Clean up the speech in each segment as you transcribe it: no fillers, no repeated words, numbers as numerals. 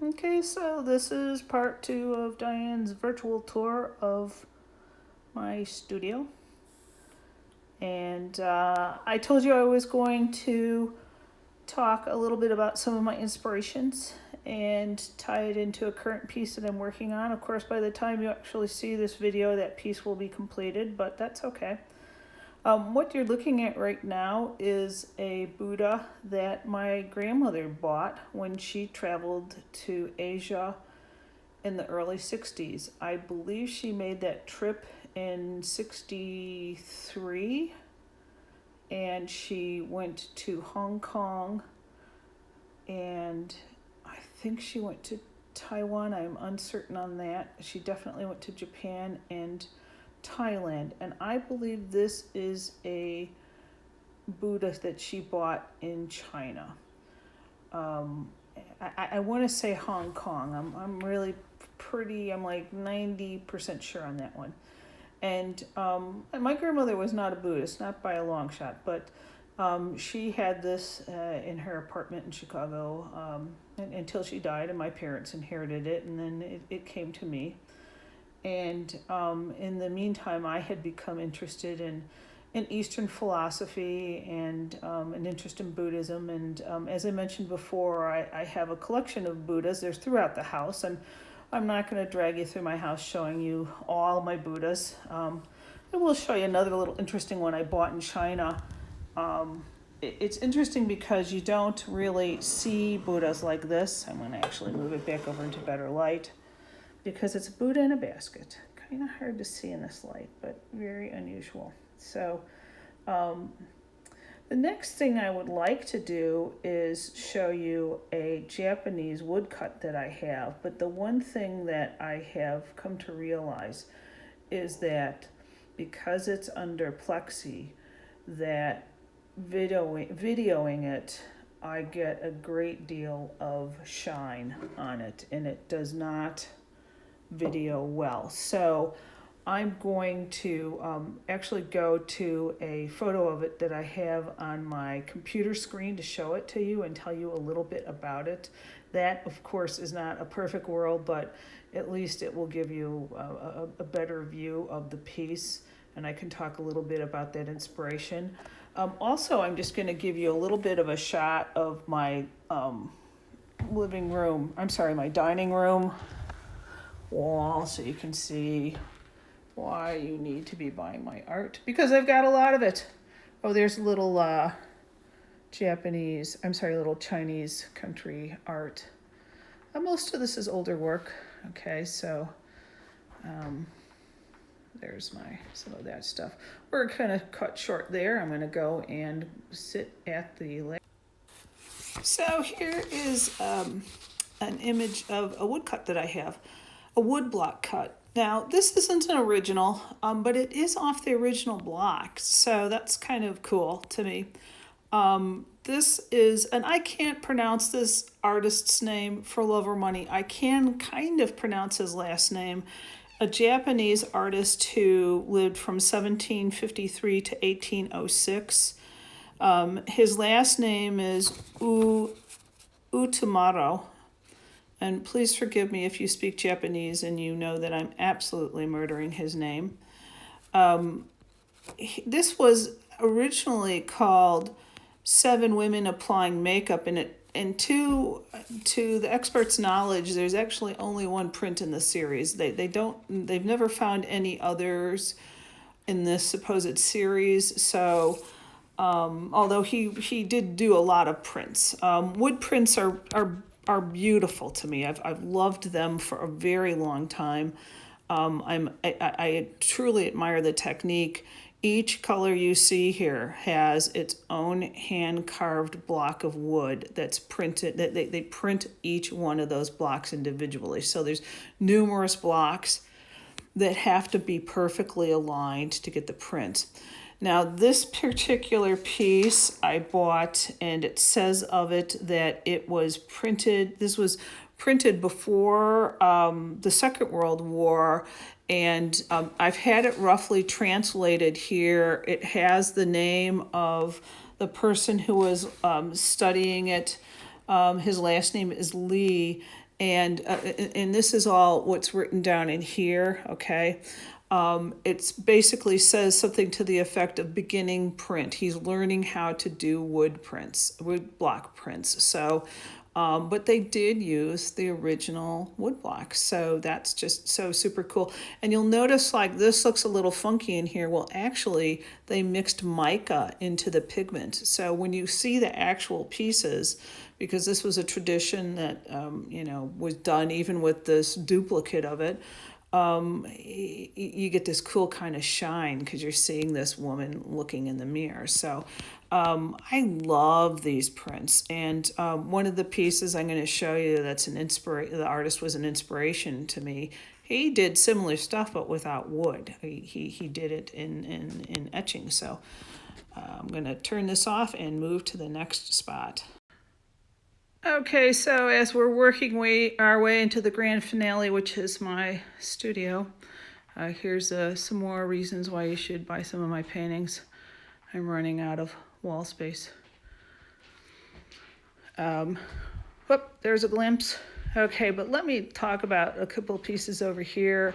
Okay, so this is part 2 of Diane's virtual tour of my studio. And I told you I was going to talk a little bit about some of my inspirations and tie it into a current piece that I'm working on. Of course, by the time you actually see this video, that piece will be completed, but that's okay. What you're looking at right now is a Buddha that my grandmother bought when she traveled to Asia in the early 60s. I believe she made that trip in 63, and she went to Hong Kong, and I think she went to Taiwan. I'm uncertain on that. She definitely went to Japan and Thailand, and I believe this is a Buddha that she bought in China. I want to say Hong Kong. I'm really I'm like 90% sure on that one. And my grandmother was not a Buddhist, not by a long shot, but she had this in her apartment in Chicago until she died, and my parents inherited it, and then it came to me. And in the meantime, I had become interested in Eastern philosophy and an interest in Buddhism. And as I mentioned before, I have a collection of Buddhas. There's throughout the house. I'm not going to drag you through my house showing you all my Buddhas. I will show you another little interesting one I bought in China. It's interesting because you don't really see Buddhas like this. I'm going to actually move it back over into better light, because it's a Buddha in a basket. Kind of hard to see in this light, but very unusual. So the next thing I would like to do is show you a Japanese woodcut that I have. But the one thing that I have come to realize is that because it's under plexi, that videoing it, I get a great deal of shine on it, and it does not video well. So I'm going to actually go to a photo of it that I have on my computer screen to show it to you and tell you a little bit about it. That, of course, is not a perfect world, but at least it will give you a better view of the piece, and I can talk a little bit about that inspiration. Also, I'm just going to give you a little bit of a shot of my my dining room wall, so you can see why you need to be buying my art, because I've got a lot of it. Oh, there's little little Chinese country art. Most of this is older work. Okay, so there's some of that stuff. We're kind of cut short there. I'm going to go and sit at the So here is an image of a woodcut that I have. A wood block cut. Now, this isn't an original, but it is off the original block, so that's kind of cool to me. This is, and I can't pronounce this artist's name for love or money. I can kind of pronounce his last name. A Japanese artist who lived from 1753 to 1806. His last name is Utamaro. And please forgive me if you speak Japanese and you know that I'm absolutely murdering his name. This was originally called Seven Women Applying Makeup, and to the expert's knowledge, there's actually only one print in the series. They've never found any others in this supposed series. So although he did do a lot of prints, wood prints are beautiful to me. I've loved them for a very long time. I truly admire the technique. Each color you see here has its own hand-carved block of wood that's printed. That they print each one of those blocks individually. So there's numerous blocks that have to be perfectly aligned to get the print. Now, this particular piece I bought, and it says of it that it was printed, this was printed before the Second World War, and I've had it roughly translated here. It has the name of the person who was studying it. His last name is Lee, and this is all what's written down in here, okay? It's basically says something to the effect of beginning print. He's learning how to do wood block prints. So, but they did use the original wood blocks. So that's just so super cool. And you'll notice like this looks a little funky in here. Well, actually they mixed mica into the pigment. So when you see the actual pieces, because this was a tradition that, was done even with this duplicate of it, you get this cool kind of shine because you're seeing this woman looking in the mirror. So I love these prints. And one of the pieces I'm going to show you that's the artist was an inspiration to me. He did similar stuff, but without wood. He did it in etching. So I'm going to turn this off and move to the next spot. Okay, so as we're working our way into the grand finale, which is my studio, here's some more reasons why you should buy some of my paintings. I'm running out of wall space. There's a glimpse. Okay, but let me talk about a couple pieces over here.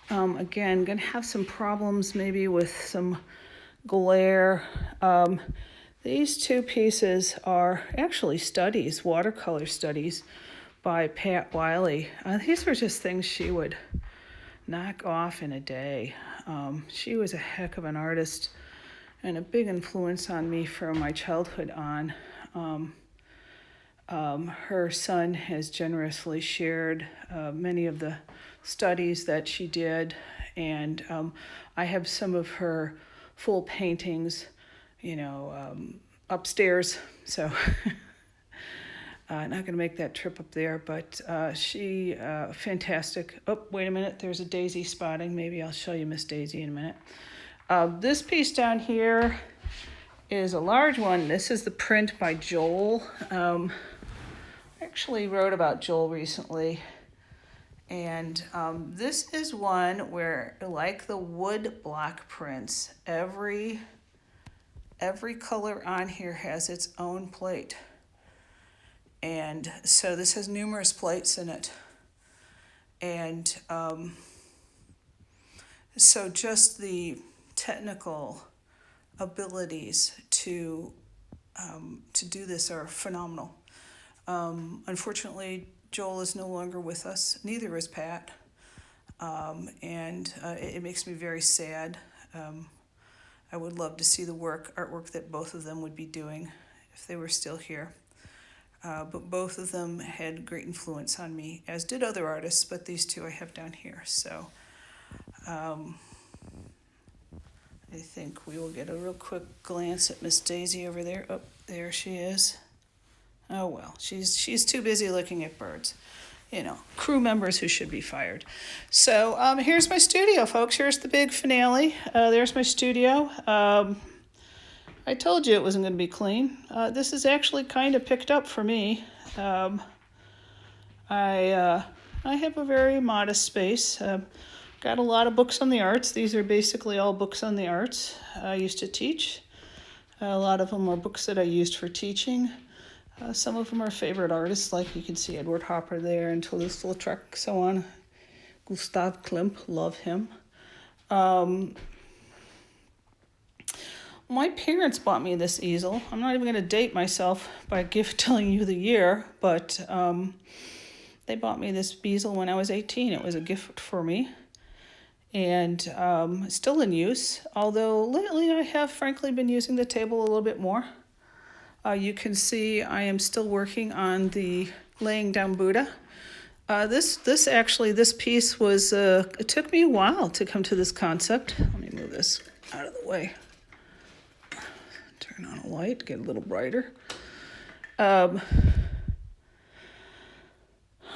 Again, gonna have some problems maybe with some glare. These two pieces are actually studies, watercolor studies by Wiley. These were just things she would knock off in a day. She was a heck of an artist and a big influence on me from my childhood on. Her son has generously shared many of the studies that she did, and I have some of her full paintings upstairs, so not going to make that trip up there, but she, fantastic. Oh, wait a minute, there's a daisy spotting. Maybe I'll show you Miss Daisy in a minute. This piece down here is a large one. This is the print by Joel. I actually wrote about Joel recently, and this is one where, like the wood block prints, every color on here has its own plate. And so this has numerous plates in it. And so just the technical abilities to do this are phenomenal. Unfortunately, Joel is no longer with us. Neither is Pat. And it makes me very sad. I would love to see the artwork that both of them would be doing if they were still here. But both of them had great influence on me, as did other artists, but these two I have down here. So I think we will get a real quick glance at Miss Daisy over there. Oh, there she is. Oh, well, she's too busy looking at birds. Crew members who should be fired. So here's my studio, folks. Here's the big finale. There's my studio. I told you it wasn't going to be clean. This is actually kind of picked up for me. I have a very modest space. Got a lot of books on the arts. These are basically all books on the arts I used to teach. A lot of them are books that I used for teaching. Some of them are favorite artists, like you can see Edward Hopper there and Toulouse-Lautrec, so on. Gustav Klimt, love him. My parents bought me this easel. I'm not even going to date myself by telling you the year, but they bought me this easel when I was 18. It was a gift for me, and still in use, although lately I have frankly been using the table a little bit more. You can see I am still working on the laying down Buddha. This piece was, it took me a while to come to this concept. Let me move this out of the way. Turn on a light, get a little brighter. When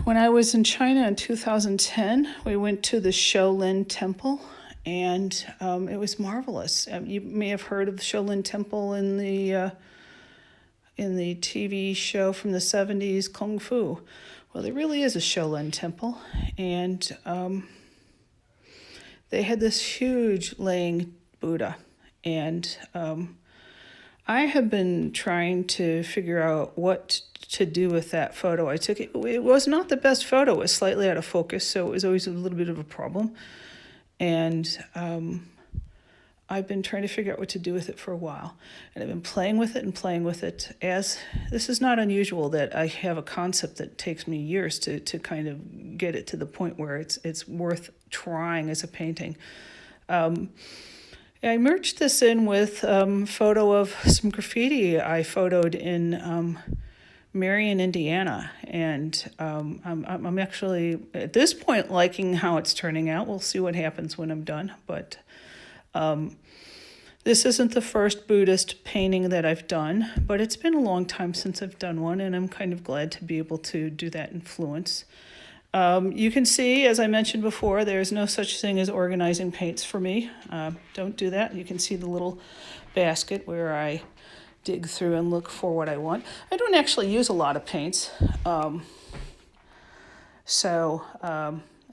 I was in China in 2010, we went to the Shaolin Temple, and it was marvelous. You may have heard of the Shaolin Temple in the TV show from the 70s, Kung Fu. Well, there really is a Shaolin Temple, and they had this huge laying Buddha, and I have been trying to figure out what to do with that photo. I took it. It was not the best photo. It was slightly out of focus, so it was always a little bit of a problem. And I've been trying to figure out what to do with it for a while. And I've been playing with it. As this is not unusual that I have a concept that takes me years to kind of get it to the point where it's worth trying as a painting. I merged this in with photo of some graffiti I photoed in Marion, Indiana, and I'm actually at this point liking how it's turning out. We'll see what happens when I'm done, but this isn't the first Buddhist painting that I've done, but it's been a long time since I've done one, and I'm kind of glad to be able to do that influence. You can see, as I mentioned before, there's no such thing as organizing paints for me. Don't do that. You can see the little basket where I dig through and look for what I want. I don't actually use a lot of paints, so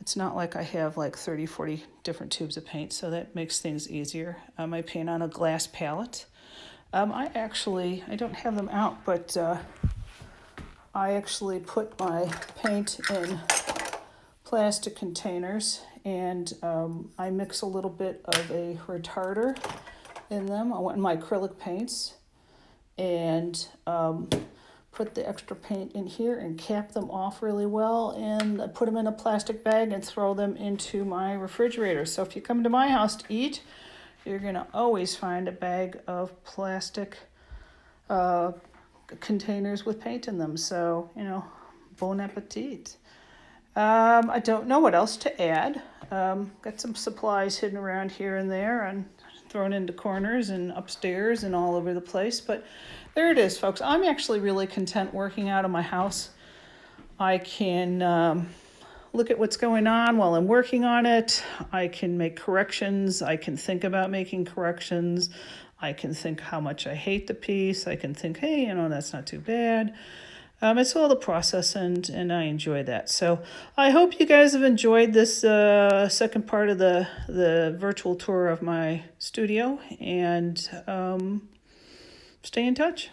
it's not like I have like 30, 40 different tubes of paint, so that makes things easier. I paint on a glass palette. I don't have them out, but I actually put my paint in plastic containers, and I mix a little bit of a retarder in them. I want my acrylic paints, and put the extra paint in here and cap them off really well, and I put them in a plastic bag and throw them into my refrigerator. So if you come to my house to eat, you're going to always find a bag of plastic containers with paint in them. So, bon appetit. I don't know what else to add. Got some supplies hidden around here and there and thrown into corners and upstairs and all over the place. But there it is, folks. I'm actually really content working out of my house. I can look at what's going on while I'm working on it. I can make corrections. I can think about making corrections. I can think how much I hate the piece. I can think, hey, that's not too bad. It's all the process, and I enjoy that. So I hope you guys have enjoyed this second part of the virtual tour of my studio, and stay in touch.